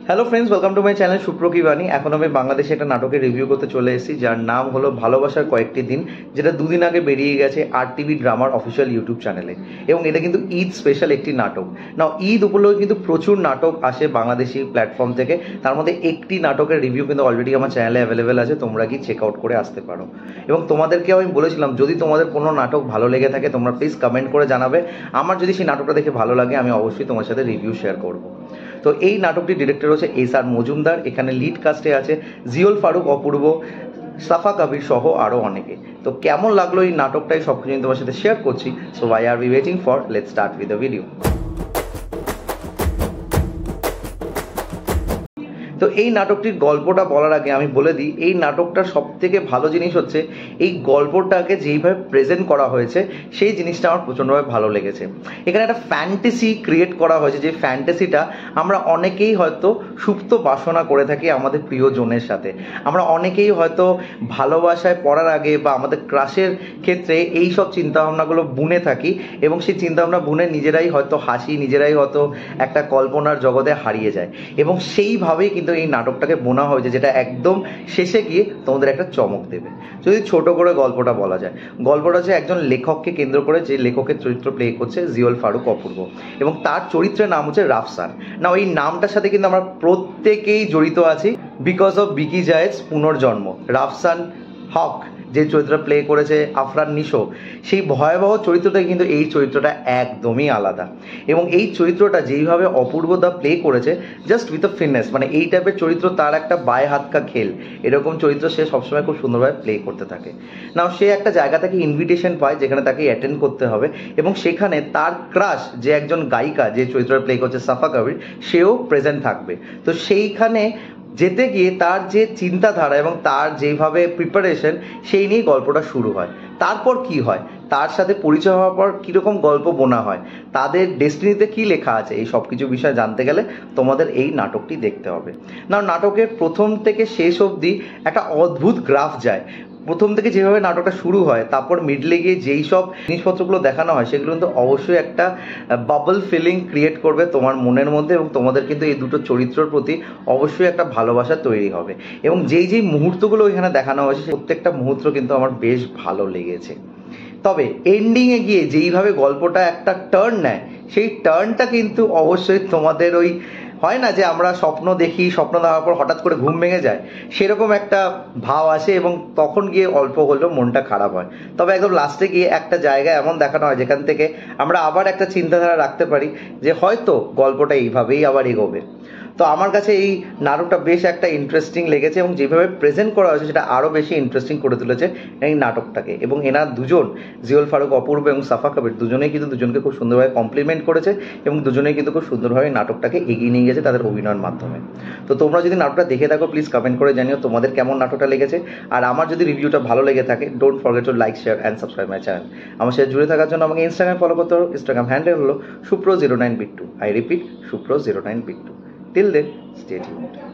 Hello friends, welcome to my channel Supra কি বাণী। এখন আমি বাংলাদেশে একটা নাটকের রিভিউ করতে চলে এসেছি, যার নাম হলো ভালোবাসার কয়েকটি দিন, যেটা দুদিন আগে বেরিয়ে গেছে RTV ড্রামার অফিসিয়াল ইউটিউব চ্যানেলে। এবং এটা কিন্তু ঈদ স্পেশাল একটি নাটক। না, ঈদ উপলক্ষে কিন্তু প্রচুর নাটক আসে বাংলাদেশি প্ল্যাটফর্ম থেকে। তার মধ্যে একটি নাটকের রিভিউ কিন্তু অলরেডি আমার চ্যানেলে অ্যাভেলেবেল আছে, তোমরা কি চেক আউট করে আসতে পারো। এবং তোমাদেরকেও আমি বলেছিলাম, যদি তোমাদের কোনো নাটক ভালো লেগে থাকে তোমরা প্লিজ কমেন্ট করে জানাবে। আমার যদি সেই নাটকটা দেখে ভালো লাগে আমি অবশ্যই তোমার সাথে রিভিউ শেয়ার করবো। তো এই নাটকটির ডিরেক্টর হচ্ছে SR মজুমদার। এখানে লিড কাস্টে আছে জিওল ফারুক, অপূর্ব, সাফা কবির সহ আরও অনেকে। তো কেমন লাগলো এই নাটকটাই সব কিছু তোমার সাথে শেয়ার করছি। So why are we waiting for, let's start with the video. তো এই নাটকটির গল্পটা বলার আগে আমি বলে দিই, এই নাটকটার সব থেকে ভালো জিনিস হচ্ছে এই গল্পটাকে যেইভাবে প্রেজেন্ট করা হয়েছে সেই জিনিসটা আমার প্রচণ্ডভাবে ভালো লেগেছে। এখানে একটা ফ্যান্টাসি ক্রিয়েট করা হয়েছে, যে ফ্যান্টাসিটা আমরা অনেকেই হয়তো সুপ্ত বাসনা করে থাকি আমাদের প্রিয়জনের সাথে। আমরা অনেকেই হয়তো ভালোবাসায় পড়ার আগে বা আমাদের ক্রাশের ক্ষেত্রে এই সব চিন্তাভাবনাগুলো বুনে থাকি, এবং সেই চিন্তাভাবনা বুনে নিজেরাই হয়তো হাসি, নিজেরাই হয়তো একটা কল্পনার জগতে হারিয়ে যায়। এবং সেইভাবেই কিন্তু এই নাটকটাকে বোনা হয়েছে, যেটা একদম শেষে গিয়ে তোমাদের একটা চমক দেবে। যদি ছোট করে গল্পটা বলা যায়, গল্পটা হচ্ছে একজন লেখককে কেন্দ্র করে, যে লেখকের চরিত্র প্লে করছে জিওল ফারুক, অপূর্ব, এবং তার চরিত্রের নাম হচ্ছে রাফসান। না, ওই নামটার সাথে কিন্তু আমরা প্রত্যেকেই জড়িত আছি বিকজ অফ বিকি জায়েজ পুনর্জন্ম। রাফসান হক যে চরিত্রটা প্লে করেছে আফরান নিশো, সেই ভয়াবহ চরিত্রটা কিন্তু এই চরিত্রটা একদমই আলাদা। এবং এই চরিত্রটা যেইভাবে অপূর্বদা প্লে করেছে, জাস্ট উইথ আ ফিটনেস, মানে এই টাইপের চরিত্র তার একটা বায়ে হাত কা খেল, এরকম চরিত্র সে সবসময় খুব সুন্দরভাবে প্লে করতে থাকে। নাও সে একটা জায়গা থেকে ইনভিটেশন পায় যেখানে তাকে অ্যাটেন্ড করতে হবে, এবং সেখানে তার ক্রাশ যে একজন গায়িকা, যে চরিত্রটা প্লে করছে সাফা কবির, সেও প্রেজেন্ট থাকবে। তো সেইখানে যেতে গিয়ে তার যে চিন্তাধারা এবং তার যেভাবে প্রিপারেশন, সেই নিয়ে গল্পটা শুরু হয়। তারপর কি হয়, তার সাথে পরিচয় হওয়ার পর কীরকম গল্প বোনা হয়, তাদের ডেস্টিনিতে কি লেখা আছে, এই সব কিছু বিষয় জানতে গেলে তোমাদের এই নাটকটি দেখতে হবে। না, নাটকের প্রথম থেকে শেষ অবধি একটা অদ্ভুত গ্রাফ যায়। প্রথম থেকে যেভাবে নাটকটা শুরু হয়, তারপর মিডলে গিয়ে যেই সব জিনিসপত্রগুলো দেখানো হয়, সেগুলো কিন্তু অবশ্যই একটা বাবল ফিলিং ক্রিয়েট করবে তোমার মনের মধ্যে, এবং তোমাদের কিন্তু এই দুটো চরিত্রের প্রতি অবশ্যই একটা ভালোবাসা তৈরি হবে। এবং যেই যেই মুহূর্তগুলো এখানে দেখানো হয়েছে, প্রত্যেকটা মুহূর্ত কিন্তু আমার বেশ ভালো লেগেছে। তবে এন্ডিংয়ে গিয়ে যেইভাবে গল্পটা একটা টার্ন নেয়, সেই টার্নটা কিন্তু অবশ্যই তোমাদের ওই হয় না যে আমরা স্বপ্ন দেখি, স্বপ্ন দেখার পর হঠাৎ করে ঘুম ভেঙে যায়, সেরকম একটা ভাব আসে, এবং তখন গিয়ে অল্প হলেও মনটা খারাপ হয়। তবে একদম লাস্টে গিয়ে একটা জায়গায় এমন দেখানো হয় যেখান থেকে আমরা আবার একটা চিন্তাধারা রাখতে পারি যে হয়তো গল্পটা এইভাবেই আবার এগোবে। তো আমার কাছে এই নাটকটা বেশ একটা ইন্টারেস্টিং লেগেছে, এবং যেভাবে প্রেজেন্ট করা হয়েছে সেটা আরও বেশি ইন্টারেস্টিং করে তুলেছে এই নাটকটাকে। এবং এনার দুজন, জিওল ফারুক, অপূর্ব এবং সাফা কবির, দুজনেই কিন্তু দুজনকে খুব সুন্দরভাবে কমপ্লিমেন্ট করেছে, এবং দুজনেই কিন্তু খুব সুন্দরভাবে নাটকটাকে এগিয়ে নিয়ে গেছে তাদের অভিনয়ের মাধ্যমে। তো তোমরা যদি নাটকটা দেখে থাকো প্লিজ কমেন্ট করে জানিও তোমাদের কেমন নাটকটা লেগেছে। আর আমার যদি রিভিউটা ভালো লেগে থাকে, don't forget to like, share and subscribe my channel. আমার সাথে জুড়ে থাকার জন্য আমাকে ইনস্টাগ্রামে ফলো করতে হবে। ইনস্টাগ্রাম হ্যান্ডেল হলো সুপ্র09bit2। আই রিপিট, সুপ্র09bit2। Till then, stay tuned.